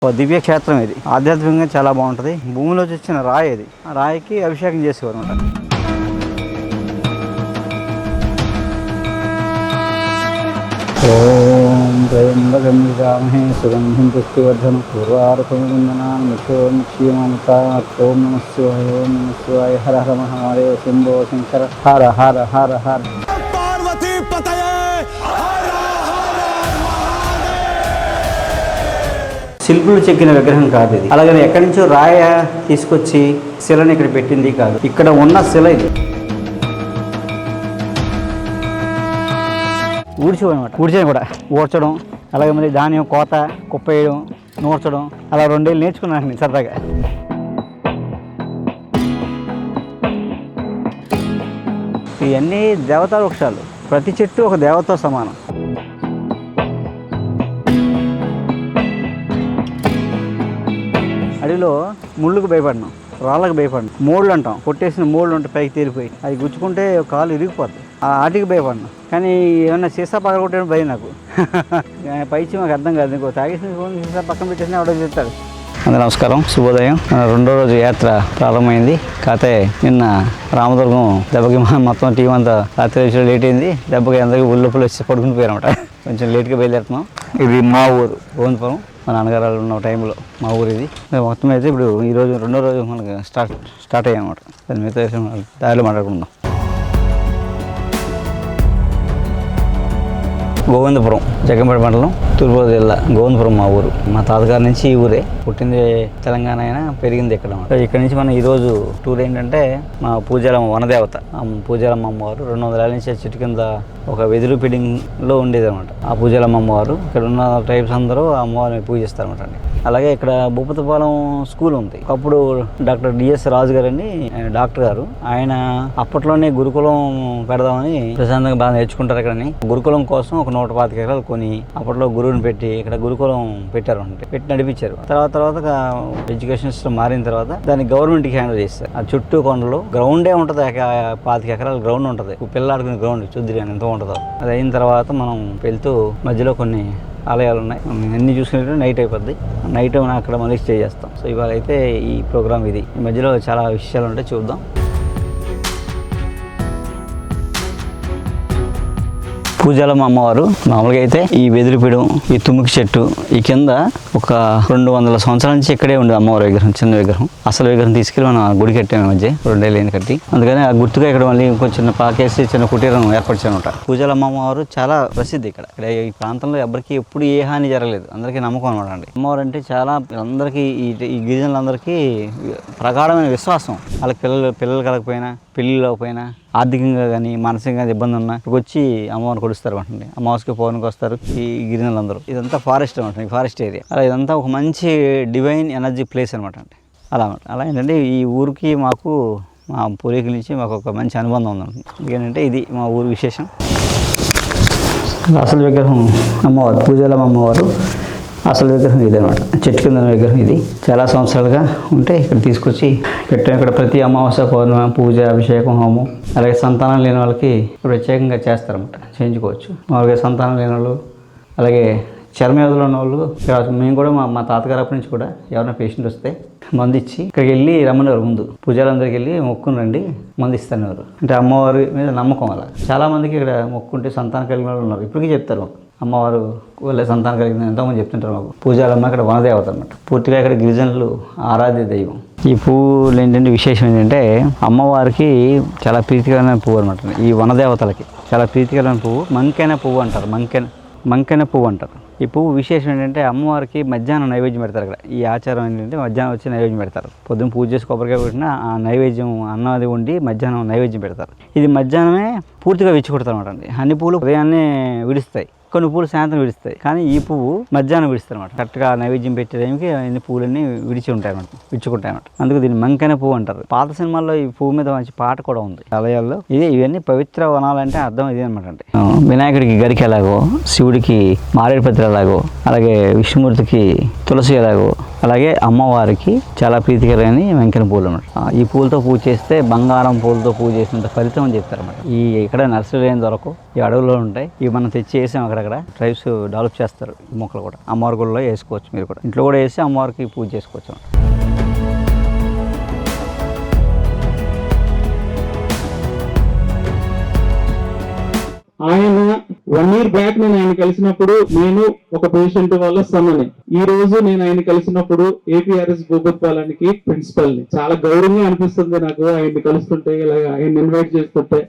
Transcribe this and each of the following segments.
దివ్య క్షేత్రం ఇది. ఆధ్యాత్మికంగా చాలా బాగుంటుంది. భూమిలో వచ్చిన రాయి ఇది. ఆ రాయికి అభిషేకం చేసేవారు అనమాట. ఓం త్రయంబకం యజామహే సుగంధిం పుష్టివర్ధనం పూర్వార్కముందనాన్ ముఖ్యోముఖ్యమమత. ఓం నమః శివాయ, ఓం నమః శివాయ. హర హర మహాదేవ శంభో శంకర. హర హర హర హర పార్వతీ పతయే. శిల్పులు చెక్కిన విగ్రహం కాదు ఇది. అలాగని ఎక్కడి నుంచో రాయ తీసుకొచ్చి శిలని ఇక్కడ పెట్టింది కాదు. ఇక్కడ ఉన్న శిల ఇది. ఊడ్చేవన్నమాట. ఊడ్చేది కూడా ఊడ్చడం, అలాగే మళ్ళీ ధాన్యం కోత, కుప్పేయడం, నూర్చడం, అలా 2 ఏళ్ళు నేర్చుకున్నాను నేను సరదాగా. ఇవన్నీ దేవతా వృక్షాలు. ప్రతి చెట్టు ఒక దేవతతో సమానం. అడవిలో ముళ్ళుకు భయపడినాం, రాళ్ళకు భయపడినాం, మోళ్ళు అంటాం. కొట్టేసిన మోళ్ళు ఉంటే పైకి తేలిపోయి అవి గుచ్చుకుంటే కాలు ఇరిగిపోద్ది. ఆటికి భయపడినాం. కానీ ఏమన్నా సీసా పక్కన కొట్టడం భయం నాకు. పైచి మాకు అర్థం కాదు. ఇంకో తాగేసిన సీసా పక్కన పెట్టేసిన ఎవడో చెప్తాడు. అందరూ నమస్కారం, శుభోదయం. 2వ రోజు యాత్ర ప్రారంభమైంది. కాకపోతే నిన్న రామదుర్గం దెబ్బకి మొత్తం టీం అంతా రాత్రి లేట్ అయింది. దెబ్బకి అందరికీ ఉల్లుపులు వచ్చి పడుకుని పోయారన్నమాట. కొంచెం లేట్గా బయలుదేరుతున్నాం. ఇది మా ఊరు గోవిందపురం. మా నాన్నగారు ఉన్న టైంలో మా ఊరు ఇది. మొత్తం అయితే ఇప్పుడు ఈరోజు 2వ రోజు మనకి స్టార్ట్ అయ్యామన్నమాట. దాని మిగతా దారిలో మాట్లాడుకుందాం. గోవిందపురం, జగ్గంపేట మండలం, తూర్పుగోదావరి జిల్లా. గోవిందపురం మా ఊరు. మా తాతగారి నుంచి ఈ ఊరే. పుట్టింది తెలంగాణ అయినా పెరిగింది ఇక్కడ. ఇక్కడ నుంచి మనం ఈరోజు టూర్ ఏంటంటే మా పూజాలమ్మ వనదేవత పూజాలమ్మ అమ్మవారు 200 ఏళ్ళ నుంచి చెట్టు కింద ఒక వెదురు పిడింగ్లో ఉండేది అనమాట. ఆ పూజాలమ్మ అమ్మవారు ఇక్కడ ఉన్న ట్రైబ్స్ అందరూ ఆ అమ్మవారిని పూజిస్తారనమాట అండి. అలాగే ఇక్కడ భూపతిపాలెం స్కూల్ ఉంది. ఒకప్పుడు డాక్టర్ డిఎస్ రాజు గారు అని డాక్టర్ గారు, ఆయన అప్పట్లోనే గురుకులం పెడదామని ప్రశాంతంగా బాగా నేర్చుకుంటారు ఇక్కడని. గురుకులం కోసం ఒక 125 ఎకరాలు కొని అప్పట్లో గురువుని పెట్టి ఇక్కడ గురుకులం పెట్టారు అంటే పెట్టి నడిపించారు. తర్వాత ఎడ్యుకేషన్ సిస్టమ్ మారిన తర్వాత దాన్ని గవర్నమెంట్కి హ్యాండిల్ చేస్తారు. ఆ చుట్టూ కొండలు గ్రౌండే ఉంటుంది. 25 ఎకరాల గ్రౌండ్ ఉంటుంది. పిల్లలాడుకునే గ్రౌండ్ చూద్దిరి అని ఎంత ఉంటుందో. అది అయిన తర్వాత మనం వెళ్తూ మధ్యలో కొన్ని ఆలయాలు ఉన్నాయి. అన్నీ చూసుకునేటప్పుడు నైట్ అయిపోద్ది. నైట్ మనం అక్కడ మళ్ళీ స్టే చేస్తాం. సో ఇవాళ అయితే ఈ ప్రోగ్రామ్ ఇది. ఈ మధ్యలో చాలా విషయాలు ఉంటాయి, చూద్దాం. పూజాలమ్మ అమ్మవారు మామూలుగా అయితే ఈ వెదురుపిడం, ఈ తుమ్మికి చెట్టు, ఈ కింద ఒక 200 సంవత్సరాల నుంచి ఇక్కడే ఉండే అమ్మవారి విగ్రహం, చిన్న విగ్రహం. అసలు విగ్రహం తీసుకెళ్ళి మనం గుడి కట్టాము మధ్య 2 ఏళ్ళు కట్టి. అందుకని ఆ గుర్తుగా ఇక్కడ మళ్ళీ ఇంకో చిన్న పాకేసి చిన్న కుటీరం ఏర్పరిచానమాట. పూజాలమ్మ అమ్మవారు చాలా ప్రసిద్ధి ఇక్కడ. ఈ ప్రాంతంలో ఎవరికి ఎప్పుడు ఏ హాని జరగలేదు. అందరికీ నమ్మకం అనమాట అండి. అమ్మవారు అంటే చాలా అందరికీ ఈ గిరిజనులందరికీ ప్రగాఢమైన విశ్వాసం. వాళ్ళకి పిల్లలు కలగకపోయినా, పెళ్ళిళ్ళు అవ్వకపోయినా, ఆర్థికంగా కానీ మానసికంగా ఇబ్బంది ఉన్నా ఇక్కడికి వచ్చి అమ్మవారిని కొడుస్తారు అంటండి. అమావాస్యకి పౌర్ణమికి వస్తారు ఈ గిరిజనులందరూ. ఇదంతా ఫారెస్ట్ అనమాట, ఫారెస్ట్ ఏరియా. అలా ఇదంతా ఒక మంచి డివైన్ ఎనర్జీ ప్లేస్ అనమాట అండి. అలా ఏంటంటే ఈ ఊరికి మాకు మా పూర్వీకుల నుంచి మాకు ఒక మంచి అనుబంధం ఉందండి. ఎందుకంటే ఇది మా ఊరు విశేషం. అసలు విగ్రహం అమ్మవారు, పూజాలమ్మ అమ్మవారు అసలు విగ్రహం ఇది అనమాట. చెట్టు కింద విగ్రహం ఇది. చాలా సంవత్సరాలుగా ఉంటే ఇక్కడ తీసుకొచ్చి పెట్టాం. ఇక్కడ ప్రతి అమావాస్య, పౌర్ణమి, పూజ, అభిషేకం, హోమం, అలాగే సంతానం లేని వాళ్ళకి ప్రత్యేకంగా చేస్తారన్నమాట. చేయించుకోవచ్చు. మామూలుగా సంతానం లేని వాళ్ళు, అలాగే చర్మవ్యాధులు ఉన్న వాళ్ళు. మేము కూడా మా తాతగారి అప్పటి నుంచి కూడా ఎవరైనా పేషెంట్ వస్తే మందు ఇచ్చి ఇక్కడికి వెళ్ళి రమ్మనేవారు. ముందు పూజలందరికీ వెళ్ళి మొక్కుని రండి, మందు ఇస్తానేవారు. అంటే అమ్మవారి మీద నమ్మకం. అలా చాలామందికి ఇక్కడ మొక్కుంటే సంతానం కలిగిన వాళ్ళు ఉన్నారు. ఇప్పటికీ చెప్తారు అమ్మవారు వాళ్ళ సంతానం కలిగిందని ఎంతోమంది చెప్తుంటారు మాకు. పూజాలమ్మ ఇక్కడ వనదేవత అనమాట. పూర్తిగా ఇక్కడ గిరిజనులు ఆరాధ్య దైవం. ఈ పువ్వులు ఏంటంటే విశేషం ఏంటంటే అమ్మవారికి చాలా ప్రీతికరమైన పువ్వు అనమాట. ఈ వనదేవతలకి చాలా ప్రీతికరమైన పువ్వు మంకెన పువ్వు అంటారు. మంకెన పువ్వు అంటారు. ఈ పువ్వు విశేషం ఏంటంటే అమ్మవారికి మధ్యాహ్నం నైవేద్యం పెడతారు. ఇక్కడ ఈ ఆచారం ఏంటంటే మధ్యాహ్నం వచ్చి నైవేద్యం పెడతారు. పొద్దున్న పూజ చేసి కొబ్బరికాయ పెట్టినా ఆ నైవేద్యం అన్నది ఉండి మధ్యాహ్నం నైవేద్యం పెడతారు. ఇది మధ్యాహ్నమే పూర్తిగా విచ్చి కొడతారు అనమాట అండి. అన్ని పువ్వులు ఉదయాన్నే విడుస్తాయి, కొన్ని పూలు సాయంత్రం విడుస్తాయి. కానీ ఈ పువ్వు మధ్యాహ్నం విడుస్తాయి అనమాట. కరెక్ట్గా నైవేద్యం పెట్టే టైంకి అన్ని పువ్వులన్నీ విచ్చుకుంటాయి అనమాట. అందుకు దీన్ని మంకెన పువ్వు అంటారు. పాత సినిమాల్లో ఈ పువ్వు మీద మంచి పాట కూడా ఉంది ఆలయాల్లో. ఇవన్నీ పవిత్ర వనాలంటే అర్థం ఇదే అనమాట అండి. వినాయకుడికి గరికి ఎలాగో, శివుడికి మారేడుపత్రి ఎలాగో, అలాగే విష్ణుమూర్తికి తులసి ఎలాగో, అలాగే అమ్మవారికి చాలా ప్రీతికరమైన వెంకన్న పూలు అన్నమాట. ఈ పూలతో పూజ చేస్తే బంగారం పూలతో పూజ చేసినంత ఫలితం అని చెప్తారు అన్నమాట. ఈ ఇక్కడ నర్సరీలు ఏం దొరకవు, ఈ అడవుల్లో ఉంటాయి. ఇవి మనం తెచ్చి వేసాం అక్కడ అక్కడ ట్రైబ్స్ డెవలప్ చేస్తారు ఈ మొక్కలు కూడా. అమ్మవారి గుడిలో వేసుకోవచ్చు, మీరు కూడా ఇంట్లో కూడా వేసి అమ్మవారికి పూజ చేసుకోవచ్చు. ఆయన 1 year బ్యాక్ నేను ఆయన కలిసినప్పుడు నేను ఒక పేషెంట్ వాళ్ళ సన్నని, ఈ రోజు నేను ఆయన కలిసినప్పుడు ఏపీఆర్ఎస్ భూపత్పాలనికి ప్రిన్సిపల్ ని. చాలా గౌరవంగా అనిపిస్తుంది నాకు ఆయన్ని కలుస్తుంటే, ఇలాగ ఆయన ఇన్వైట్ చేస్తుంటే.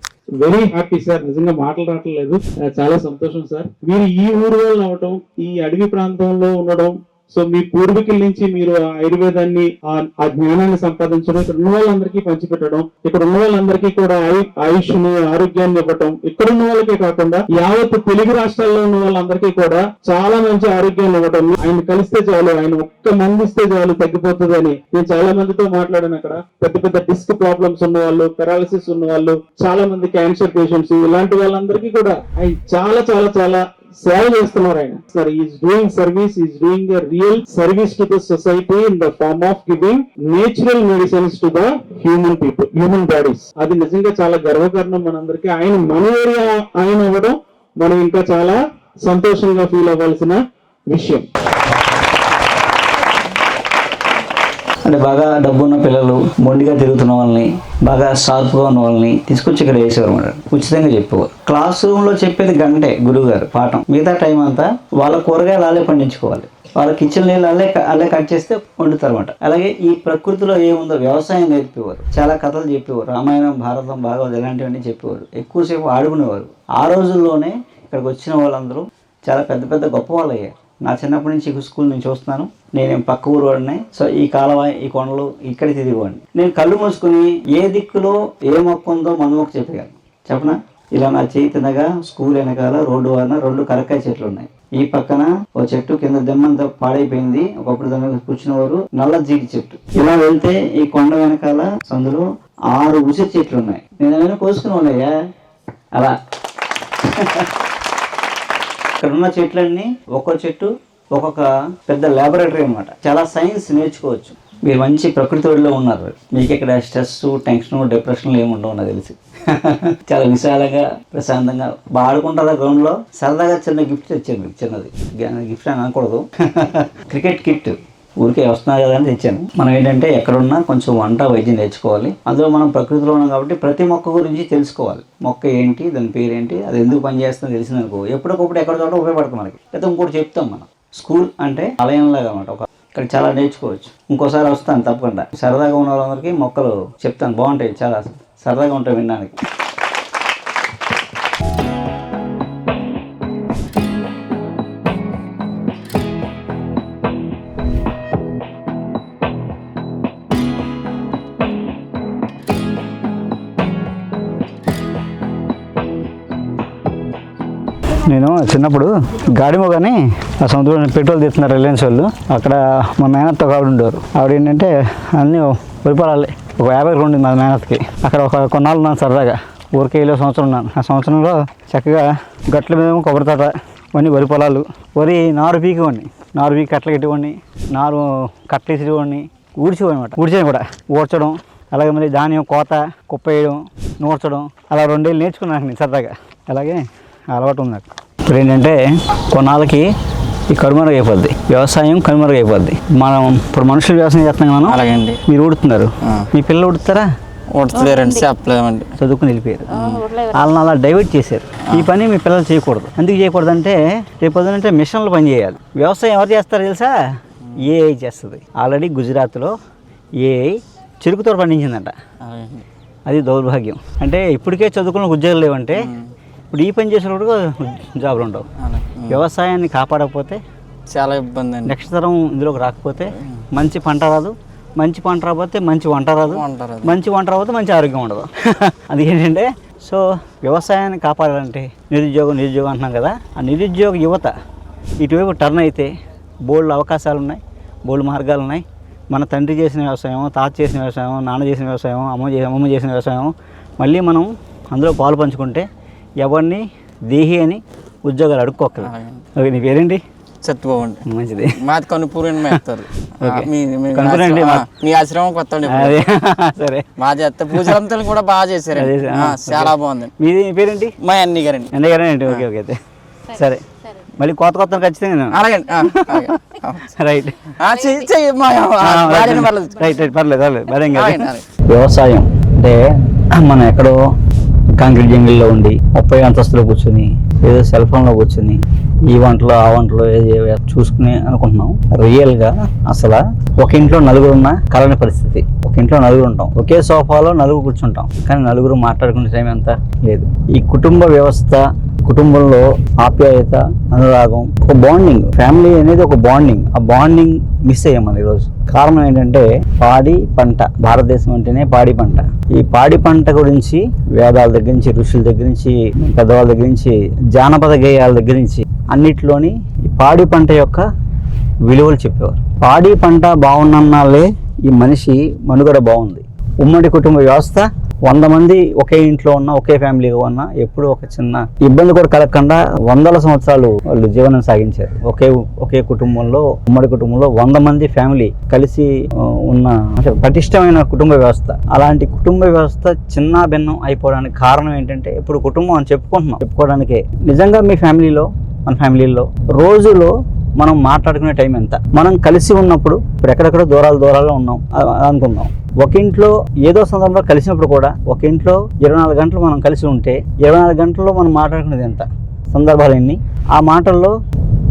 వెరీ హ్యాపీ సార్, నిజంగా మాటలు రావట్లేదు, చాలా సంతోషం సార్. మీరు ఈ ఊరు వాళ్ళు అవటం, ఈ అడవి ప్రాంతంలో ఉండడం, సో మీ పూర్వీకుల నుంచి మీరు ఆయుర్వేదాన్ని ఆ జ్ఞానాన్ని సంపాదించడం, ఇక్కడ ఉన్న వాళ్ళందరికీ పంచిపెట్టడం, ఇక్కడ ఉన్న వాళ్ళందరికీ కూడా ఆయుష్ని ఆరోగ్యాన్ని ఇవ్వటం, ఇక్కడ ఉన్న వాళ్ళకే కాకుండా యావత్ తెలుగు రాష్ట్రాల్లో ఉన్న వాళ్ళందరికీ కూడా చాలా మంచి ఆరోగ్యాన్ని ఇవ్వటం. ఆయన కలిస్తే చాలు, ఆయన ఒక్క మంది ఇస్తే చాలు తగ్గిపోతుంది అని నేను చాలా మందితో మాట్లాడాను. అక్కడ పెద్ద పెద్ద డిస్క్ ప్రాబ్లమ్స్ ఉన్న వాళ్ళు, పెరాలసిస్ ఉన్న వాళ్ళు, చాలా మంది క్యాన్సర్ పేషెంట్స్, ఇలాంటి వాళ్ళందరికీ కూడా ఆయన చాలా చాలా చాలా సేవ చేస్తున్నారు. ఆయన sir is doing service, is doing a real service to the society in the form of giving natural medicines to the human people, human bodies. అది నిజంగా చాలా గర్వకారణం మనందరికీ. ఆయన మన ఏరియా ఆయన అవ్వడం మనం ఇంకా చాలా సంతోషంగా ఫీల్ అవ్వాల్సిన విషయం. అంటే బాగా డబ్బున్న పిల్లలు, మొండిగా తిరుగుతున్న వాళ్ళని, బాగా షార్ప్గా ఉన్న వాళ్ళని తీసుకొచ్చి ఇక్కడ వేసేవారు అన్నమాట. ఉచితంగా చెప్పేవారు. క్లాస్ రూమ్లో చెప్పేది గంటే గురువు గారు పాఠం, మిగతా టైం అంతా వాళ్ళ కూరగాయలు వాళ్ళే పండించుకోవాలి, వాళ్ళ కిచెన్ నీళ్ళు అల్లే కట్ చేస్తే వండుతారు అనమాట. అలాగే ఈ ప్రకృతిలో ఏముందో వ్యవసాయం నేర్పేవారు, చాలా కథలు చెప్పేవారు, రామాయణం, భారతం, భాగవతం ఇలాంటివన్నీ చెప్పేవారు. ఎక్కువసేపు ఆడుకునేవారు. ఆ రోజుల్లోనే ఇక్కడికి వచ్చిన వాళ్ళందరూ చాలా పెద్ద పెద్ద గొప్ప వాళ్ళు అయ్యారు. నా చిన్నప్పటి నుంచి స్కూల్ నుంచి చూస్తున్నాను. నేను పక్క ఊరు వాడిని. సో ఈ కాలువ, ఈ కొండలు ఇక్కడ తిరిగివాడిని. నేను కళ్ళు మూసుకుని ఏ దిక్కులో ఏ మొక్క ఉందో మన మొక్క చెప్పగలను. చెప్పనా? ఇలా నా చేయి తినగా స్కూల్ వెనకాల రోడ్డు వారిన 2 కరక్కాయ చెట్లు ఉన్నాయి. ఈ పక్కన ఓ చెట్టు కింద దెమ్మంతా పాడైపోయింది, ఒకప్పుడు దాని కూర్చునేవారు, నల్ల జీడి చెట్టు. ఇలా వెళ్తే ఈ కొండ వెనకాల సందులో 6 ఉసిరి చెట్లు ఉన్నాయి. నేను ఏమైనా కోసుకుని ఉన్నాయా అలా. ఇక్కడ ఉన్న చెట్లన్నీ ఒక్కో చెట్టు ఒక్కొక్క పెద్ద ల్యాబొరేటరీ అనమాట. చాలా సైన్స్ నేర్చుకోవచ్చు. మీరు మంచి ప్రకృతి ఒడిలో ఉన్నారు. మీకు ఇక్కడ స్ట్రెస్, టెన్షన్, డిప్రెషన్లు ఏమి ఉండవు నాకు తెలిసి. చాలా విశాలంగా ప్రశాంతంగా బాగా ఆడుకుంటారు. గ్రౌండ్లో సరదాగా చిన్న గిఫ్ట్ తెచ్చాను మీకు. చిన్నది గిఫ్ట్ అని అనకూడదు, క్రికెట్ కిట్ ఊరికే వస్తున్నారు కదా అని తెచ్చాను. మనం ఏంటంటే ఎక్కడున్నా కొంచెం వంట వైద్యం నేర్చుకోవాలి. అందులో మనం ప్రకృతిలో ఉన్నాం కాబట్టి ప్రతి మొక్క గురించి తెలుసుకోవాలి. మొక్క ఏంటి, దాని పేరేంటి, అది ఎందుకు పనిచేస్తుందో తెలిసిందనుకో ఎప్పటికప్పుడు ఎక్కడ చోట ఉపయోగపడుతుంది మనకి. అయితే ఇంకోటి చెప్తాం, మనం స్కూల్ అంటే ఆలయంలాగా అన్నమాట. ఇక్కడ చాలా నేర్చుకోవచ్చు. ఇంకోసారి వస్తాను తప్పకుండా. సరదాగా ఉన్న వాళ్ళందరికీ మొక్కలు చెప్తాను, బాగుంటాయి, చాలా సరదాగా ఉంటాయి వినడానికి. నేను చిన్నప్పుడు గాడిమో కానీ ఆ సముద్రంలో పెట్రోల్ తీస్తున్నారు రిలయన్స్ వాళ్ళు. అక్కడ మా మేనత్తో ఒక ఆవిడ ఉండేవారు. ఆవిడ ఏంటంటే అన్నీ వరిపడాలి, ఒక 50 ఉండింది మా మేనత్కి. అక్కడ కొన్నాళ్ళు ఉన్నాను సరదాగా. ఊరికే 7 సంవత్సరం ఉన్నాను. ఆ సంవత్సరంలో చక్కగా గట్ల మీద కొబ్బరి తోట, ఇవన్నీ వరి పొలాలు, వరి నారు పీకివ్వండి, నారు పీకి కట్టలు కట్టివ్వండి, నారు కట్టలు వేసేవాడిని, ఊడ్చేవాడి అనమాట. ఊడ్చేది కూడా ఊడ్చడం, అలాగే మళ్ళీ ధాన్యం కోత, కుప్ప వేయడం, నూర్చడం, అలా 2 ఏళ్ళు నేర్చుకున్నాను నేను సరదాగా. అలాగే అలవాటు ఉంది నాకు. ఇప్పుడు ఏంటంటే కొన్నాళ్ళకి ఈ కనుమరుగైపోద్ది, వ్యవసాయం కనుమరుగైపోద్ది. మనం ఇప్పుడు మనుషులు వ్యవసాయం చేస్తున్నాం మనం. అలాగండి. మీరు ఊడుతున్నారు, మీ పిల్లలు ఊడుతారా? ఊడుతలేరండి, చెప్పలేమండి. చదువుకుని వెళ్ళిపోయారు. వాళ్ళని అలా డైవర్ట్ చేశారు. ఈ పని మీ పిల్లలు చేయకూడదు. ఎందుకు చేయకూడదు అంటే రేపు పొద్దునంటే మిషన్లు పని చేయాలి. వ్యవసాయం ఎవరు చేస్తారో తెలుసా? ఏఐ చేస్తుంది. ఆల్రెడీ గుజరాత్లో ఏఐ చెరుకుతో పండించిందంట. అది దౌర్భాగ్యం. అంటే ఇప్పటికే చదువుకున్న ఉద్యోగాలు లేవంటే ఇప్పుడు ఈ పని చేసినప్పుడు జాబులు ఉండవు. వ్యవసాయాన్ని కాపాడకపోతే చాలా ఇబ్బంది. నెక్స్ట్ తరం ఇందులోకి రాకపోతే మంచి పంట రాదు, మంచి పంట రాకపోతే మంచి వంట రాదు, మంచి వంట రాకపోతే మంచి ఆరోగ్యం ఉండదు. అది ఏంటంటే సో వ్యవసాయాన్ని కాపాడాలంటే నిరుద్యోగం అంటున్నాం కదా, ఆ నిరుద్యోగ యువత ఇటువైపు టర్న్ అయితే బోల్డ్ అవకాశాలు ఉన్నాయి, బోల్డ్ మార్గాలు ఉన్నాయి. మన తండ్రి చేసిన వ్యవసాయం, తాత చేసిన వ్యవసాయం, నాన్న చేసిన వ్యవసాయం, అమ్మమ్మ చేసిన వ్యవసాయం, మళ్ళీ మనం అందులో పాలు పంచుకుంటే ఎవరిని దేహి అని ఉద్యోగాలు అడుక్కోక్కలు. ఓకే, నీ పేరేంటి? సత్యబాబు. మంచిది. మాది కనుపూరు మేస్తారు. మీ ఆశ్రమం కొత్త. సరే, మా చేత పూజలంతా కూడా బాగా చేశారు, చాలా బాగుంది. మీది పేరేంటి? మా అన్నయ్య గారండి. అన్నయ్య గారండి. ఓకే ఓకే, అయితే సరే. మళ్ళీ కొత్త ఖచ్చితంగా అలాగే రైట్ పర్లేదు. రైట్ పర్లేదు భయం కాదు. అలాగే. వ్యవసాయం అంటే మనం ఎక్కడో కాంక్రీట్ జంగిల్లో ఉండి 30 అంతస్తులో కూర్చొని ఏదో సెల్ ఫోన్లో కూర్చొని ఈ వంటలో ఆ వంటలో ఏదో చూసుకుని అనుకుంటున్నాం. రియల్గా అసలు ఒక ఇంట్లో నలుగురు ఉన్న కలని పరిస్థితి. ఒక ఇంట్లో నలుగురు ఉంటాం, ఒకే సోఫాలో నలుగురు కూర్చుంటాం, కానీ నలుగురు మాట్లాడుకునే టైం ఎంత లేదు. ఈ కుటుంబ వ్యవస్థ, కుటుంబంలో ఆప్యాయత, అనురాగం, ఒక బాండింగ్, ఫ్యామిలీ అనేది ఒక బాండింగ్. ఆ బాండింగ్ మిస్ అయ్యాం మనం ఈరోజు. కారణం ఏంటంటే పాడి పంట. భారతదేశం అంటేనే పాడి పంట. ఈ పాడి పంట గురించి వేదాల దగ్గర నుంచి, ఋషుల దగ్గర నుంచి, పెద్దవాళ్ళ దగ్గర నుంచి, జానపద గేయాల దగ్గర నుంచి అన్నిటిలోని ఈ పాడి పంట యొక్క విలువలు చెప్పేవారు. పాడి పంట బాగున్నన్నాళ్ళే ఈ మనిషి మనుగడ బాగుంది. ఉమ్మడి కుటుంబ వ్యవస్థ 100 మంది ఒకే ఇంట్లో ఉన్న, ఒకే ఫ్యామిలీగా ఉన్న, ఎప్పుడు ఒక చిన్న ఇబ్బంది కూడా కలగకుండా వందల సంవత్సరాలు వాళ్ళు జీవనం సాగించారు. ఒకే కుటుంబంలో, ఉమ్మడి కుటుంబంలో 100 మంది ఫ్యామిలీ కలిసి ఉన్న అంటే పటిష్టమైన కుటుంబ వ్యవస్థ. అలాంటి కుటుంబ వ్యవస్థ చిన్న భిన్నం అయిపోవడానికి కారణం ఏంటంటే ఇప్పుడు కుటుంబం అని చెప్పుకోవడానికే. నిజంగా మీ ఫ్యామిలీలో, మన ఫ్యామిలీలో రోజులో మనం మాట్లాడుకునే టైం ఎంత? మనం కలిసి ఉన్నప్పుడు ఇప్పుడు ఎక్కడెక్కడ దూరాల్లో ఉన్నాం అనుకుందాం. ఒక ఇంట్లో ఏదో సందర్భంలో కలిసినప్పుడు కూడా ఒక ఇంట్లో 24 గంటలు మనం కలిసి ఉంటే 24 గంటల్లో మనం మాట్లాడుకునేది ఎంత? సందర్భాలు ఎన్ని? ఆ మాటల్లో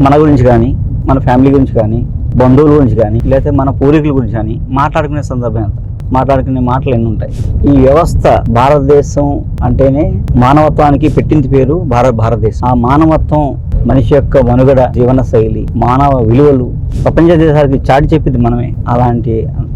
మన గురించి కానీ, మన ఫ్యామిలీ గురించి కానీ, బంధువుల గురించి కానీ, లేకపోతే మన పూర్వీకుల గురించి కానీ మాట్లాడుకునే సందర్భం ఎంత? మాట్లాడుకునే మాటలు ఎన్ని ఉంటాయి? ఈ వ్యవస్థ, భారతదేశం అంటేనే మానవత్వానికి పెట్టింది పేరు భారతదేశం. ఆ మానవత్వం, మనిషి యొక్క మనుగడ, జీవన శైలి, మానవ విలువలు ప్రపంచ దేశాలకి చాటి చెప్పింది మనమే. అలాంటి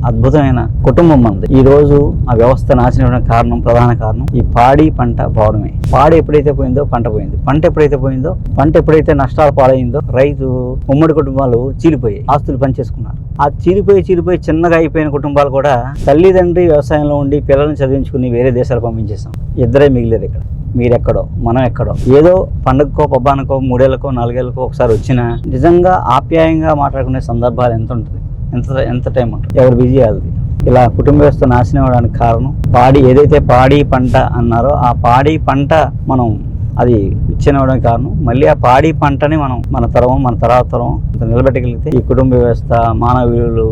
అద్భుతమైన కుటుంబం మనది. ఈ రోజు ఆ వ్యవస్థ నాశనం కారణం, ప్రధాన కారణం ఈ పాడి పంట పోవడమే. పాడి ఎప్పుడైతే పోయిందో పంట పోయింది. పంట ఎప్పుడైతే పోయిందో, పంట ఎప్పుడైతే నష్టాలు పాలైందో, రైతు, ఉమ్మడి కుటుంబాలు చీలిపోయాయి, ఆస్తులు పనిచేసుకున్నారు. ఆ చీలిపోయి చిన్నగా అయిపోయిన కుటుంబాలు కూడా తల్లిదండ్రి వ్యవసాయంలో ఉండి పిల్లల్ని చదివించుకుని వేరే దేశాలు పంపించేసాం. ఇద్దరే మిగిలేరు ఇక్కడ. మీరెక్కడో, మనం ఎక్కడో. ఏదో పండుగకో, పబ్బానికో, 3 ఏళ్ళకో, 4 ఏళ్ళకో ఒకసారి వచ్చినా నిజంగా ఆప్యాయంగా మాట్లాడుకునే సందర్భాలు ఎంత ఉంటుంది? ఎంత టైం ఉంటుంది? ఎవరు బిజీ అది. ఇలా కుటుంబ వ్యవస్థ నాశనం అవ్వడానికి కారణం ఏదైతే పాడి పంట అన్నారో ఆ పాడి పంట మనం అది విచ్ఛిన్నవడానికి కారణం. మళ్ళీ ఆ పాడి పంటని మనం మన తర్వాత తరం నిలబెట్టగలిగితే ఈ కుటుంబ వ్యవస్థ, మానవ విలువలు,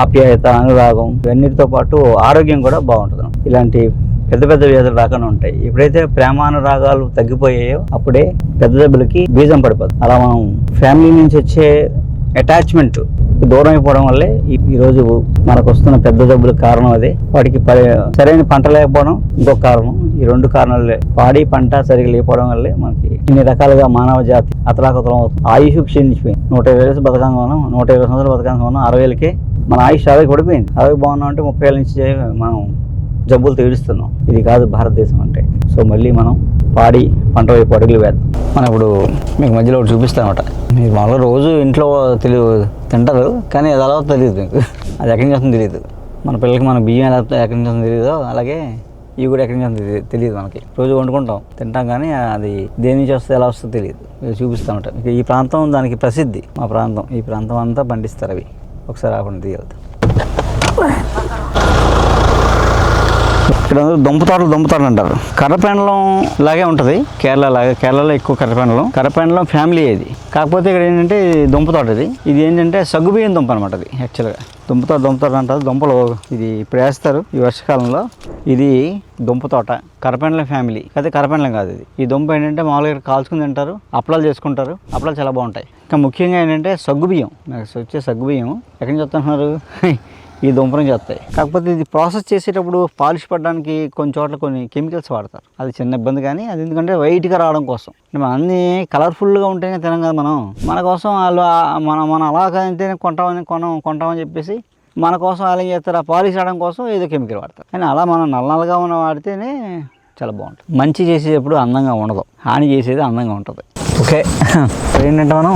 ఆప్యాయత, అనురాగం ఇవన్నిటితో పాటు ఆరోగ్యం కూడా బాగుంటుంది. ఇలాంటి పెద్ద వ్యాధులు రాకుండా ఉంటాయి. ఎప్పుడైతే ప్రేమానురాగాలు తగ్గిపోయాయో అప్పుడే పెద్ద జబ్బులకి బీజం పడిపోతుంది. అలా మనం ఫ్యామిలీ నుంచి వచ్చే అటాచ్మెంట్ దూరం అయిపోవడం వల్లే ఈరోజు మనకు వస్తున్న పెద్ద జబ్బులకు కారణం అదే. వాటికి సరైన పంట లేకపోవడం ఇంకొక కారణం. ఈ 2 కారణాలే. పాడి పంట సరిగ్గా లేకపోవడం వల్లే మనకి ఇన్ని రకాలుగా మానవ జాతి అతలాకుతలం అవుతుంది. ఆయుష్ క్షీణించిపోయింది. 120 ఏళ్ళు బతకాంగా ఉన్నాం, 120 సంవత్సరాలు బతకాంగా ఉన్నాం. 60 ఏళ్ళకే మన ఆయుష్ 60 పడిపోయింది. 60 బాగున్నాం అంటే 30 ఏళ్ళ నుంచి మనం జబ్బులు తీడుస్తున్నాం. ఇది కాదు భారతదేశం అంటే. సో మళ్ళీ మనం పాడి పంట వైపు అడుగులు వేద్దాం. మనం ఇప్పుడు మీకు మధ్యలో ఒకటి చూపిస్తామన్నమాట. మీరు మామూలుగా రోజు ఇంట్లో తింటారు, కానీ అది ఎలా తెలియదు మీకు. అది ఎక్కడి నుంచి వస్తుందో తెలియదు. మన పిల్లలకి మన బియ్యం ఎలా ఎక్కడి నుంచి వస్తుందో తెలియదో, అలాగే ఇవి కూడా ఎక్కడి నుంచి వస్తుందో తెలియదు. మనకి రోజు వండుకుంటాం, తింటాం, కానీ అది దేని నుంచి వస్తే ఎలా వస్తుందో తెలియదు. చూపిస్తామన్నమాట. ఈ ప్రాంతం దానికి ప్రసిద్ధి. మా ప్రాంతం, ఈ ప్రాంతం అంతా పండిస్తారు అవి. ఒకసారి ఆపండి, తీయగలుగుతాం. ఇక్కడ దుంపతోటలు అంటారు. కర్రపెండలం లాగే ఉంటుంది కేరళలో ఎక్కువ కర్రపెండలం ఫ్యామిలీ ఇది. కాకపోతే ఇక్కడ ఏంటంటే దుంపతోట ఇది ఏంటంటే సగ్గుబియ్యం దుంప అనమాట. అది యాక్చువల్గా దుంపతోట అంటారు. దుంపలు ఇది ఇప్పుడు వేస్తారు ఈ వర్షకాలంలో. ఇది దుంపతోట, కర్రపెండలం ఫ్యామిలీ. అయితే కర్రపెండలం కాదు ఇది. ఈ దుంప ఏంటంటే మామూలుగా కాల్చుకుని తింటారు, అప్పలాలు చేసుకుంటారు. అప్పలాలు చాలా బాగుంటాయి. ఇంకా ముఖ్యంగా ఏంటంటే సగ్గుబియ్యం. నాకు వచ్చే సగ్గుబియ్యం ఎక్కడి నుంచి వస్తున్నారు? ఈ దుంప నుంచి వస్తాయి. కాకపోతే ఇది ప్రాసెస్ చేసేటప్పుడు పాలిష్ పడడానికి కొన్ని చోట్ల కొన్ని కెమికల్స్ వాడతారు. అది చిన్న ఇబ్బంది, కానీ అది ఎందుకంటే వైట్గా రావడం కోసం. మనం అన్నీ కలర్ఫుల్గా ఉంటేనే తినం కదా మనం. మన కోసం వాళ్ళు మనం అలాగైతేనే కొంటామని చెప్పేసి మన కోసం వాళ్ళు ఏం చేస్తారు, ఆ పాలిష్ రావడం కోసం ఏదో కెమికల్ వాడతారు. కానీ అలా మనం నల్లగా ఉన్న వాడితేనే చాలా బాగుంటుంది. మంచి చేసేటప్పుడు అందంగా ఉండదు, హాని చేసేది అందంగా ఉంటుంది. ఓకే, ఏంటంటే మనం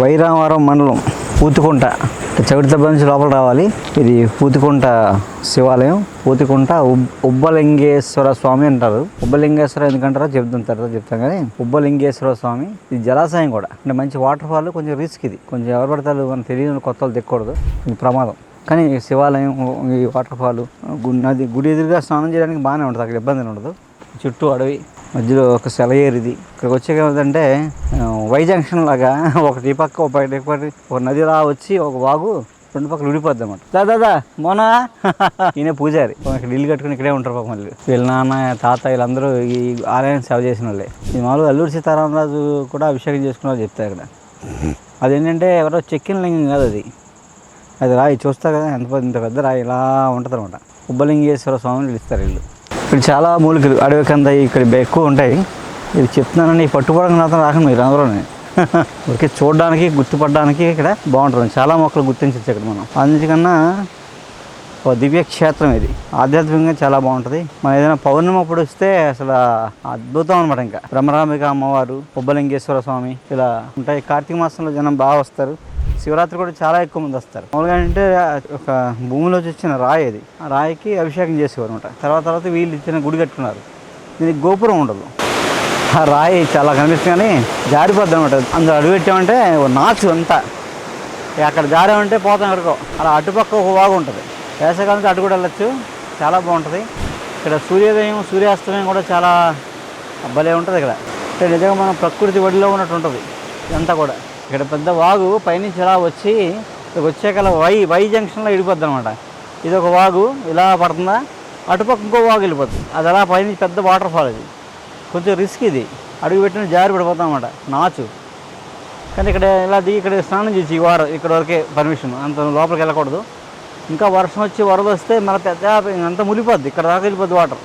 వైరావరం మండలం పూతికుంట చవిటిదెబ్బ నుంచి లోపల రావాలి. ఇది పూతికుంట శివాలయం. పూతికుంట ఉబ్బలింగేశ్వర స్వామి అంటారు. ఉబ్బలింగేశ్వర ఎందుకంటారో చెప్తాం కానీ ఉబ్బలింగేశ్వర స్వామి. ఇది జలాశయం కూడా, అంటే మంచి వాటర్ ఫాల్. కొంచెం రిస్క్ ఇది, కొంచెం ఎవరు పడతారు మనకు తెలియని కొత్త వాళ్ళు దిక్కకూడదు, ప్రమాదం. కానీ శివాలయం, ఈ వాటర్ ఫాల్, గుడి ఎదురుగా స్నానం చేయడానికి బాగానే ఉంటుంది, అక్కడ ఇబ్బంది ఉండదు. చుట్టూ అడవి, మధ్యలో ఒక సెలయేరు. ఇది ఇక్కడికి వచ్చాక ఏమిటంటే వై జంక్షన్ లాగా ఒకటి పక్క ఒక నదిలా వచ్చి ఒక వాగు రెండు పక్కలు విడిపోద్ది అనమాట. దాదా మోనా ఈయన పూజారి ఇక్కడ ఇల్లు కట్టుకుని ఇక్కడే ఉంటారు పాపం. మళ్ళీ వీళ్ళ నాన్న తాత వీళ్ళందరూ ఈ ఆలయాన్ని సేవ చేసిన వాళ్ళే. ఈ మామూలుగా అల్లూరి సీతారామరాజు కూడా అభిషేకం చేసుకున్నారు చెప్తారు ఇక్కడ. అదేంటంటే ఎవరో చెక్కిన లింగం కాదు అది, అది రాయి చూస్తా కదా ఇంత పెద్ద రాయి ఇలా ఉంటుంది అనమాట. ఉబ్బలింగేశ్వర స్వామిని పిలుస్తారు వీళ్ళు. ఇక్కడ చాలా మూలికలు అడవి కంద ఇక్కడ ఎక్కువ ఉంటాయి. ఇది చెప్తున్నానని పట్టుకోవడానికి మాత్రం రాకండి మీరు అందులోనే. ఓకే, చూడడానికి గుర్తుపడడానికి ఇక్కడ బాగుంటుంది. చాలా మొక్కలు గుర్తించవచ్చు ఇక్కడ మనం. అన్నిటికన్నా ఒక దివ్యక్షేత్రం ఇది. ఆధ్యాత్మికంగా చాలా బాగుంటుంది. మనం ఏదైనా పౌర్ణమి అప్పుడు వస్తే అసలు అద్భుతం అనమాట. ఇంకా బ్రహ్మరాంబిక అమ్మవారు, ఉబ్బలింగేశ్వర స్వామి ఇలా ఉంటాయి. కార్తీక మాసంలో జనం బాగా వస్తారు. శివరాత్రి కూడా చాలా ఎక్కువ మంది వస్తారు. మామూలుగా అంటే ఒక భూమిలో వచ్చిన రాయి అది. ఆ రాయికి అభిషేకం చేసేవారు అనమాట. తర్వాత వీళ్ళు ఇచ్చిన గుడి కట్టుకున్నారు. దీనికి గోపురం ఉండదు. ఆ రాయి చాలా కనిపిస్తుంది కానీ జారిపోద్ది అనమాట. అందులో అడుగు పెట్టామంటే నాచు అంతా అక్కడ జారామంటే పోతాం ఎక్కడికో. అలా అటుపక్క ఒక వాగు ఉంటుంది. వేసవికాలంతో అటు కూడా వెళ్ళచ్చు, చాలా బాగుంటుంది. ఇక్కడ సూర్యోదయం సూర్యాస్తమయం కూడా చాలా భలే ఉంటుంది ఇక్కడ. అంటే నిజంగా మనం ప్రకృతి ఒడిలో ఉన్నట్టు ఉంటుంది ఇదంతా కూడా. ఇక్కడ పెద్ద వాగు పైనుంచి ఇలా వచ్చి వచ్చాక వై జంక్షన్లో విడిపోద్ది అనమాట. ఇది ఒక వాగు ఇలా పడుతుందా, అటుపక్క ఇంకో వాగు వెళ్ళిపోతుంది. అది అలా పైనుంచి పెద్ద వాటర్ ఫాల్. ఇది కొంచెం రిస్క్. ఇది అడుగు పెట్టిన జారి పడిపోతాం అన్నమాట, నాచు. కానీ ఇక్కడ ఇలా దిగి ఇక్కడ స్నానం చేసి ఈ వారం ఇక్కడ వరకే పర్మిషన్, అంత లోపలికి వెళ్ళకూడదు. ఇంకా వర్షం వచ్చి వరద వస్తే మన పెద్ద అంతా మునిగిపోద్ది. ఇక్కడ దాకా వెళ్ళిపోద్ది వాటర్.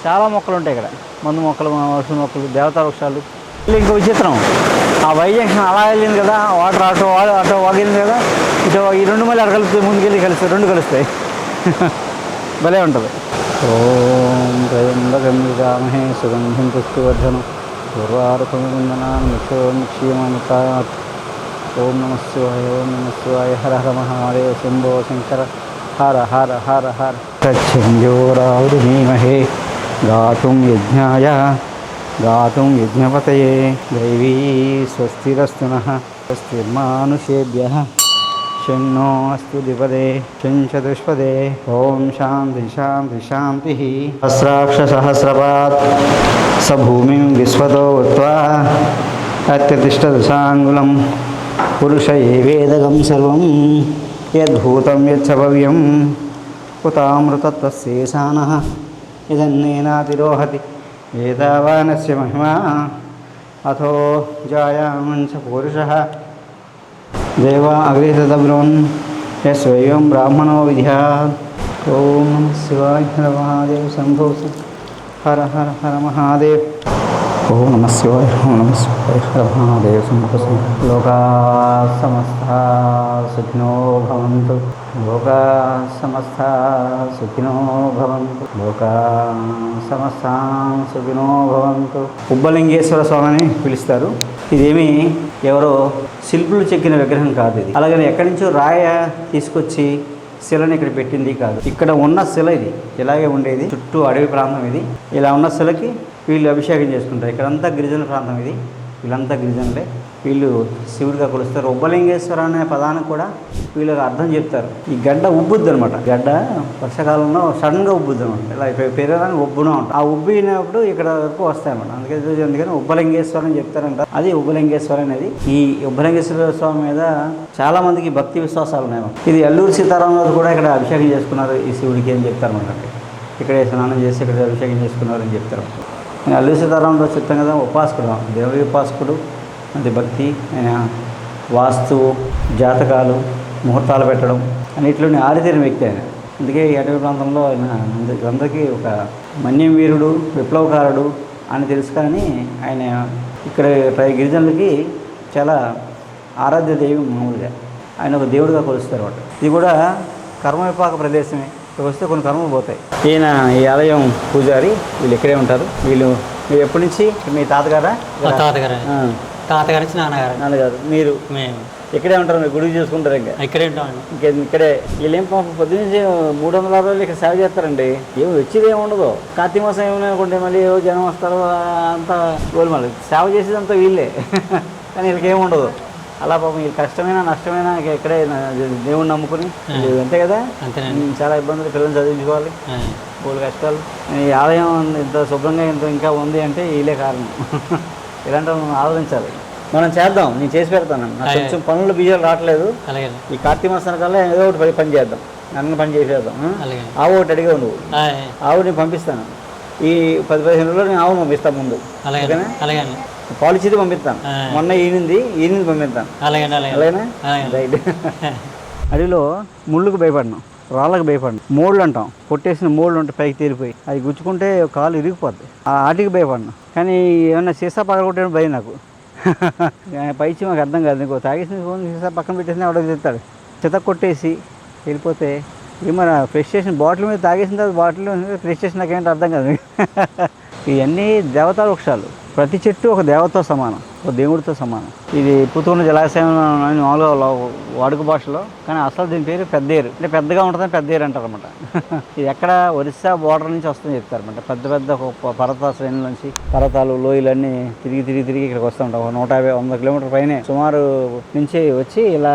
చాలా మొక్కలు ఉంటాయి ఇక్కడ. మందు మొక్కలు, వర్షం మొక్కలు, దేవతా వృక్షాలు. ఇంకో విచిత్రం, ఆ వై జంక్షన్ అలా వెళ్ళింది కదా, వాటర్ ఆటో వాగింది కదా, ఇటు ఈ రెండు మళ్ళీ అక్కడ కలిపితే ముందుకెళ్ళి కలుస్తాయి, రెండు కలుస్తాయి. భలే ఉంటుంది. ఓం త్రయంబకమహే సుగంధిం పుష్టివర్ధనం పూర్వారుపమివందనాన్ ముఖ్యమానుతాత్. ఓం నమః శివాయ, ఓం నమః శివాయ. హర హర మహాదేవ శంభో శంకర. హర హర హర హర. తచ్చంజోరావృణీమహే గాతుం యజ్ఞాయ గాతుం యజ్ఞపతయే. దైవీ స్వస్తిరస్తు నః స్వస్తిర్మానుషేభ్యః. షణ్ణో అస్తు ద్విపదే షణ్చతుష్పదే. ఓం శాంతి శాంతి శాంతి. సహస్రాక్షసహస్రపాత్ స భూమిం విశ్వతో ఉత్వా అత్యతిష్టదశాంగుళం. పురుష ఏవేదగం సర్వం యద్భూతం యచ్చభవ్యం. ఉతామృతత్వస్యేషానః ఇదన్నేనాతిరోహతి. ఏతావానస్య మహిమా అథో జాయామంచ పురుషः. దేవా అగ్రేతబ్రోన్ యస్వయం బ్రాహ్మణో విద్యాత్. ఓం నమః శివాయ. హర మహాదేవ్ శంభో. హర హర హర మహాదేవ్. ఓం నమః శివాయ. ఓం నమః శివాయ. హర మహాదేవ్ శంభో. లోకా సమస్తా సుఖినో భవంతు. లోకా సమస్తా సుఖినో భవంతు. లోకా సమస్తా సుఖినో భవంతు. ఉబ్బలింగేశ్వర స్వామిని పిలుస్తారు. ఇదేమి ఎవరో శిల్పులు చెక్కిన విగ్రహం కాదు ఇది. అలాగని ఎక్కడి నుంచో రాయ తీసుకొచ్చి శిలని ఇక్కడ పెట్టింది కాదు. ఇక్కడ ఉన్న శిల ఇది ఇలాగే ఉండేది. చుట్టూ అడవి ప్రాంతం ఇది. ఇలా ఉన్న శిలకి వీళ్ళు అభిషేకం చేసుకుంటారు. ఇక్కడంతా గిరిజన ప్రాంతం ఇది. వీళ్ళంతా గిరిజనులే. వీళ్ళు శివుడిగా కొలుస్తారు. ఉబ్బలింగేశ్వర అనే పదానికి కూడా వీళ్ళకి అర్థం చెప్తారు. ఈ గడ్డ ఉబ్బుద్ది అనమాట. గడ్డ వర్షాకాలంలో సడన్గా ఉబ్బుద్ది అనమాట. ఇలా పెరగడానికి ఉబ్బున ఉంటుంది. ఆ ఉబ్బినప్పుడు ఇక్కడ వరకు వస్తాయన్నమాట. అందుకని ఉబ్బలింగేశ్వరం అని చెప్తారంట. అది ఉబ్బలింగేశ్వర అనేది. ఈ ఉబ్బలింగేశ్వర స్వామి మీద చాలా మందికి భక్తి విశ్వాసాలు ఉన్నాయి. ఇది అల్లూరి సీతారామరాజు కూడా ఇక్కడ అభిషేకం చేసుకున్నారు ఈ శివుడికి అని చెప్తారన్నమాట. ఇక్కడే స్నానం చేసి ఇక్కడ అభిషేకం చేసుకున్నారు అని చెప్తారు. అల్లూరి సీతారామరాజు చెప్తాం కదా, ఉపాసకుడు, దేవుడి ఉపాసకుడు. అంటే భక్తి, ఆయన వాస్తు, జాతకాలు, ముహూర్తాలు పెట్టడం అన్నింటిలోనే ఆరితేరిన వ్యక్తి ఆయన. అందుకే ఈ అటవీ ప్రాంతంలో ఆయన అందరికీ ఒక మన్యం వీరుడు, విప్లవకారుడు అని తెలుసు. కానీ ఆయన ఇక్కడ గిరిజనులకి చాలా ఆరాధ్య దైవం. మామూలుగా ఆయన ఒక దేవుడిగా కొలుస్తారు అన్నమాట. ఇది కూడా కర్మవిపాక ప్రదేశమే. ఇక్కడ వస్తే కొన్ని కర్మలు పోతాయి. ఈయన ఈ ఆలయం పూజారి. వీళ్ళు ఇక్కడే ఉంటారు. మీరు ఎప్పటి నుంచి? మీ తాతగారా? తాతగారి నుంచి నాన్నగారు. మీరు మేము ఇక్కడే ఉంటారు. మీరు గుడికి చూసుకుంటారు. ఇంకా ఇక్కడే ఉంటామండి. ఇక్కడే వీళ్ళేం పొద్దున్నే 360 రోజులు ఇక్కడ సేవ చేస్తారండి. ఏమి వచ్చేది ఏమి ఉండదు. కార్తీక మాసం ఏమైనా అనుకుంటే మళ్ళీ ఏవో జనం వస్తారు, అంతా గోల్మల్ సేవ చేసేదంతా వీళ్ళే. కానీ వీళ్ళకి ఏమి ఉండదు. అలా పాపం వీళ్ళు కష్టమైనా నష్టమైనా ఇక్కడే దేవుడిని నమ్ముకుని అంతే కదా. అంతేనండి. చాలా ఇబ్బందులు, పిల్లల్ని చదివించుకోవాలి, బోళ్ళు కష్టాలు. ఈ ఆలయం ఇంత శుభ్రంగా ఇంత ఇంకా ఉంది అంటే వీళ్ళే కారణం. ఇలాంటి మనం ఆలోచించాలి. మనం చేద్దాం, నేను చేసి పెడతాను. నాకు కొంచెం పనులు బిజీలు రావట్లేదు. అలాగే ఈ కార్తీక మాసం కల్లా ఏదో ఒకటి పని చేద్దాం, అన్న పని చేసేద్దాం. అలాగే ఆవు ఒకటి అడిగావు నువ్వు, ఆవు నేను పంపిస్తాను. ఈ 10-15 రోజుల్లో నేను ఆవు పంపిస్తాను ముందు. అలాగే అలాగే పాలసీ పంపిస్తాను. మొన్న ఈనింది పంపిస్తాను. అలాగే అలాగేనా? రైట్. అడవిలో ముళ్ళుకు భయపడినాం, రాళ్ళకు భయపడినాం. మోళ్ళు అంటాం, కొట్టేసిన మోళ్ళు ఉంటే పైకి తేలిపోయి అది గుచ్చుకుంటే కాలు ఇరిగిపోద్ది. ఆటికి భయపడినాం. కానీ ఏమన్నా సీసా పగలగొట్టే భయం నాకు. పైచి మాకు అర్థం కాదు. నీకు తాగేసిన ఫోన్ సీసా పక్కన పెట్టేసిన ఆవిడ చెప్తాడు. చెత్త కొట్టేసి వెళ్ళిపోతే ఏమన్నా ఫ్రెష్ చేసిన బాటిల్ మీద తాగేసిన తర్వాత బాటిల్ ఫ్రెష్ చేసిన నాకేంటో అర్థం కాదు. ఇవన్నీ దేవతా వృక్షాలు. ప్రతి చెట్టు ఒక దేవతతో సమానం, ఒక దేవుడితో సమానం. ఇది పుత్తూరు జలాశయం అని మామూలుగా వాడుక భాషలో, కానీ అసలు దీని పేరు పెద్దేరు. అంటే పెద్దగా ఉంటుందని పెద్దేరు అంటారు అనమాట. ఇది ఎక్కడ ఒరిస్సా బోర్డర్ నుంచి వస్తుందని చెప్తారనమాట. పెద్ద పెద్ద పర్వత శ్రేణుల నుంచి పర్వతాలు లోయలన్నీ తిరిగి ఇక్కడికి వస్తూ ఉంటాం. 150-100 కిలోమీటర్ పైనే సుమారు నుంచి వచ్చి ఇలా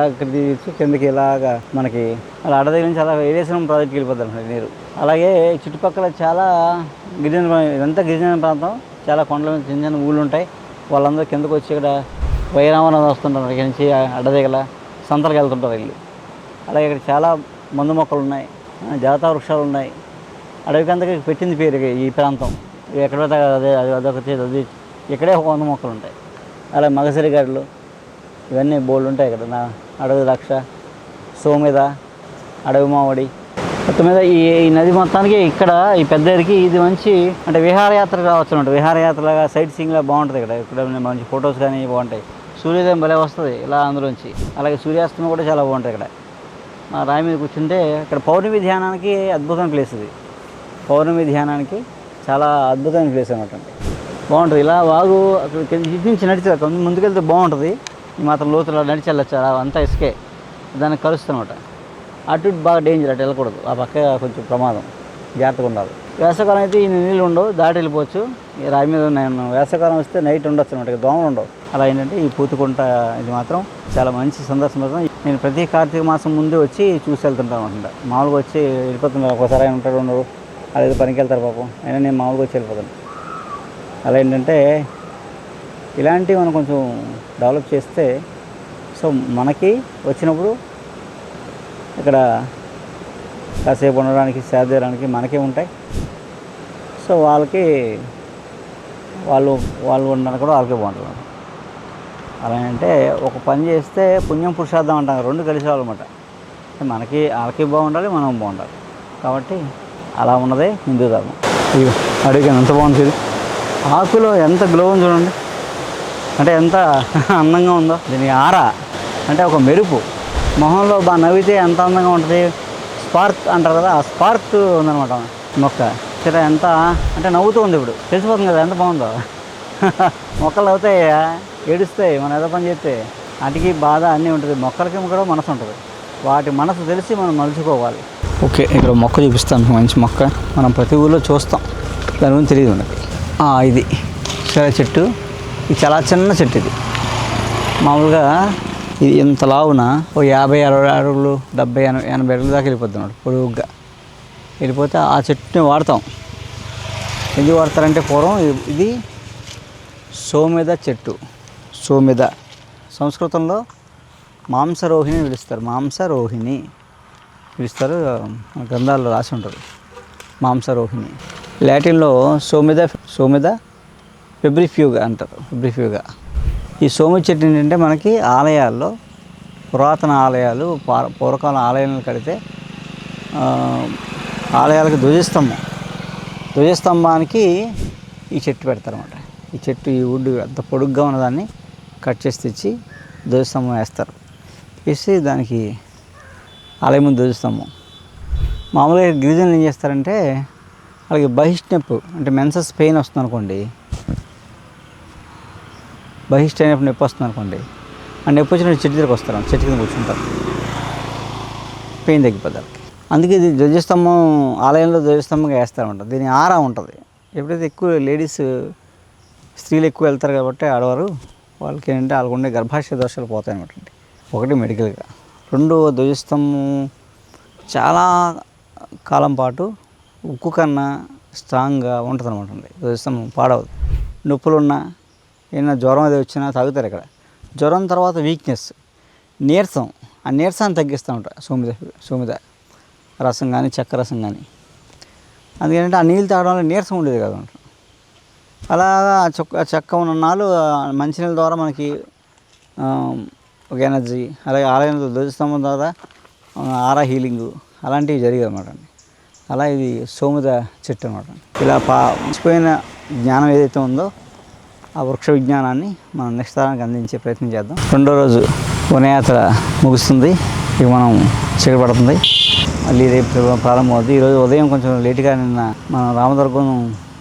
కిందకి ఇలాగా మనకి అలా అడవి నుంచి అలా ఏరేశ్వరం ప్రాజెక్ట్కి వెళ్ళిపోతారు అనమాట నీరు. అలాగే చుట్టుపక్కల చాలా ఇదంతా గిరిజన ప్రాంతం. చాలా కొండల మీద చిన్న చిన్న ఊళ్ళు ఉంటాయి. వాళ్ళందరూ కిందకు వచ్చి ఇక్కడ వైరామణ వస్తుంటారు. ఇక్కడ నుంచి అడ్డదిగల సంతలకు వెళ్తుంటారు వీళ్ళు. అలాగే ఇక్కడ చాలా మందు మొక్కలు ఉన్నాయి, జాతా వృక్షాలు ఉన్నాయి. అడవికి అంతకి పెట్టింది పేరు ఈ ప్రాంతం. ఎక్కడ అదొక ఇక్కడే 100 మొక్కలు ఉంటాయి. అలాగే మగసిరి గడ్డలు ఇవన్నీ బోల్డ్ ఉంటాయి ఇక్కడ. అడవి ద్రాక్ష, సోమిద, అడవి మామిడి మొత్తం మీద ఈ నది మొత్తానికి ఇక్కడ ఈ పెద్దరికి ఇది మంచి అంటే విహారయాత్ర రావచ్చు అనమాట. విహారయాత్రలాగా సైట్ సీయింగ్లా బాగుంటుంది. ఇక్కడ మంచి ఫొటోస్ కానీ బాగుంటాయి. సూర్యోదయం భలే వస్తుంది ఇలా అందులోంచి. అలాగే సూర్యాస్తమయం కూడా చాలా బాగుంటుంది ఇక్కడ. రాయి మీద కూర్చుంటే ఇక్కడ పౌర్ణమి ధ్యానానికి అద్భుతమైన ప్లేస్ ఇది. పౌర్ణమి ధ్యానానికి చాలా అద్భుతమైన ప్లేస్ అనమాట. బాగుంటుంది. ఇలా వాగు అక్కడ ఇటు నుంచి నడిచి ముందుకెళ్తే బాగుంటుంది. ఈ మాత్రం లోతులో నడిచి వెళ్ళచ్చు. అలా అంతా ఇసుకే, దాన్ని కలుస్తుంది అనమాట. అటు బాగా డేంజర్, అటు వెళ్ళకూడదు. ఆ పక్క కొంచెం ప్రమాదం, జాగ్రత్తగా ఉండాలి. వేసవకాలం అయితే ఈ నీళ్ళు ఉండవు, దాటి వెళ్ళిపోవచ్చు. ఈ రాయి మీద నేను వేసవకాలం వస్తే నైట్ ఉండొచ్చు అనమాట, దోమలు ఉండవు. అలా ఏంటంటే ఈ పూతుకుంట ఇది మాత్రం చాలా మంచి సందర్శన. నేను ప్రతి కార్తీక మాసం ముందే వచ్చి చూసి వెళ్తుంటాను అనమాట. మామూలుగా వచ్చి వెళ్ళిపోతుంటాను. ఒకసారి ఆయన ఉంటాడు ఉండరు, అలాగే పనికి వెళ్తారు పాపం. అయినా నేను మామూలుగా వచ్చి వెళ్ళిపోతాను. అలా ఏంటంటే ఇలాంటివి మనం కొంచెం డెవలప్ చేస్తే సో మనకి వచ్చినప్పుడు ఇక్కడ కాసేపు ఉండడానికి, సేద చేయడానికి మనకే ఉంటాయి. సో వాళ్ళు ఉండడానికి కూడా వాళ్ళకే బాగుంటుంది. అలా అంటే ఒక పని చేస్తే పుణ్యం పురుషార్థం అంటాం, 2 కలిసి రావాలన్నమాట. మనకి వాళ్ళకి బాగుండాలి, మనం బాగుండాలి. కాబట్టి అలా ఉన్నదే హిందూ ధర్మం. అడిగి ఎంత బాగుంటుంది. ఆకులో ఎంత గ్లో ఉంది చూడండి, అంటే ఎంత అందంగా ఉందో. దీని ఆరా అంటే ఒక మెరుపు. మొహంలో బాగా నవ్వితే ఎంత అందంగా ఉంటుంది. స్పార్క్ అంటారు కదా, ఆ స్పార్క్ ఉందన్నమాట మొక్క. సరే ఎంత అంటే నవ్వుతూ ఉంది. ఇప్పుడు తెలిసిపోతుంది కదా ఎంత బాగుందో. మొక్కలు నవ్వుతాయి, ఏడుస్తాయి మనం ఏదో పని చేస్తే. వాటికి బాధ అన్నీ ఉంటుంది. మొక్కలకి కూడా మనసు ఉంటుంది. వాటి మనసు తెలిసి మనం మలుచుకోవాలి. ఓకే, ఇక్కడ మొక్క చూపిస్తాను. మంచి మొక్క మనం ప్రతి ఊళ్ళో చూస్తాం, దాని గురించి తెలియదు మనకి. ఇది సరే చెట్టు. ఇది చాలా చిన్న చెట్టు. ఇది మామూలుగా ఇది ఇంత లావున ఓ 50-60 అడుగులు, 70-80 అడుగుల దాకా వెళ్ళిపోతున్నాడు పొడుగ్గా. వెళ్ళిపోతే ఆ చెట్టుని వాడతాం. ఎందుకు వాడతారంటే పూర్వం ఇది సోమిద చెట్టు. సోమిద సంస్కృతంలో మాంసరోహిణి పిలుస్తారు. మాంసరోహిణి పిలుస్తారు, గ్రంథాల్లో రాసి ఉంటుంది మాంసరోహిణి. లాటిన్లో సోమిద ఫెబ్రిఫ్యూగా అంటారు. ఫెబ్రిఫ్యూగా. ఈ సోమి చెట్టు ఏంటంటే మనకి ఆలయాల్లో, పురాతన ఆలయాలు, పూర్వకాలం ఆలయాలను కడితే ఆలయాలకు ధ్వజస్తంభానికి ఈ చెట్టు పెడతారన్నమాట. ఈ చెట్టు ఈ వుడ్ అంత పొడుగ్గా ఉన్నదాన్ని కట్ చేసి తెచ్చి ధ్వజస్తంభం వేస్తారు. వేసి దానికి ఆలయం ముందు ధ్వజస్తంభం. మామూలుగా గిరిజనులు ఏం చేస్తారంటే అలాగే బహిష్నొప్పు అంటే మెన్సస్ పెయిన్ వస్తుంది అనుకోండి, బహిష్ట నొప్పి వస్తుంది అనుకోండి, ఆ నొప్పి వచ్చినప్పుడు చెట్టు దగ్గరికి వస్తారు, చెట్టు కింద కూర్చుంటారు, పెయిన్ తగ్గిపోతారు. అందుకే ఇది ధ్వజస్తంభం ఆలయంలో ధ్వజస్తంభంగా వేస్తారన్నమాట. దీని ఆరా ఉంటుంది. ఎప్పుడైతే ఎక్కువ లేడీస్ స్త్రీలు ఎక్కువ వెళ్తారు కాబట్టి ఆడవారు, వాళ్ళకి ఏంటంటే వాళ్ళకు ఉండే గర్భాశయ దోషాలు పోతాయి అనమాట. ఒకటి మెడికల్గా, 2 ధ్వజస్తంభం చాలా కాలం పాటు ఉక్కు కన్నా స్ట్రాంగ్గా ఉంటుంది అనమాట. ధ్వజస్తంభం పాడవదు. నొప్పులున్నా ఏమైనా జ్వరం అది వచ్చినా తాగుతారు ఇక్కడ. జ్వరం తర్వాత వీక్నెస్, నీరసం, ఆ నీరసాన్ని తగ్గిస్తూ ఉంటారు సోమిద రసం కానీ చెక్క రసం కానీ. అందుకంటే ఆ నీళ్ళు తాగడం వల్ల నీరసం ఉండేది కదా. అలాగా చెక్క ఉన్న నాళ్ళు మంచినీళ్ళ ద్వారా మనకి ఒక ఎనర్జీ, అలాగే ఆలయంలో ధ్వజస్తంభం ద్వారా ఆరా హీలింగు అలాంటివి జరిగాయి అన్నమాట. అలా ఇది సోముద చెట్టు అనమాట. ఇలా మర్చిపోయిన జ్ఞానం ఏదైతే ఉందో ఆ వృక్ష విజ్ఞానాన్ని మనం నెక్స్ట్ తరానికి అందించే ప్రయత్నం చేద్దాం. రెండో రోజు వనయాత్ర ముగుస్తుంది. ఇక మనం చీకటి పడుతుంది, మళ్ళీ రేపు ప్రారంభం అవుతుంది. ఈరోజు ఉదయం కొంచెం లేటుగా నిన్న మనం రామదుర్గం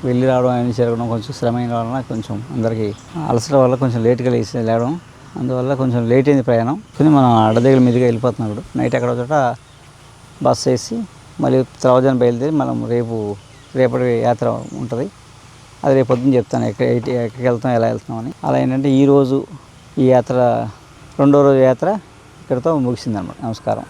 వెళ్ళి రావడం అన్నీ జరగడం కొంచెం శ్రమైన వలన కొంచెం అందరికీ అలసట వల్ల కొంచెం లేట్గా లేవడం, అందువల్ల కొంచెం లేట్ అయింది ప్రయాణం. కానీ మనం అడ్డదగ్గర మీదుగా వెళ్ళిపోతున్నాం. ఇప్పుడు నైట్ ఎక్కడో చోట బస్ వేసి మళ్ళీ త్రవజాన్ని బయలుదేరి మనం రేపటి యాత్ర ఉంటుంది. అది రేపు పొద్దున్న చెప్తాను ఎక్కడికి వెళ్తాం, ఎలా వెళ్తున్నాం అని. అలా ఏంటంటే ఈరోజు ఈ యాత్ర రెండో రోజు యాత్ర ఇక్కడితో ముగిసిందన్నమాట. నమస్కారం.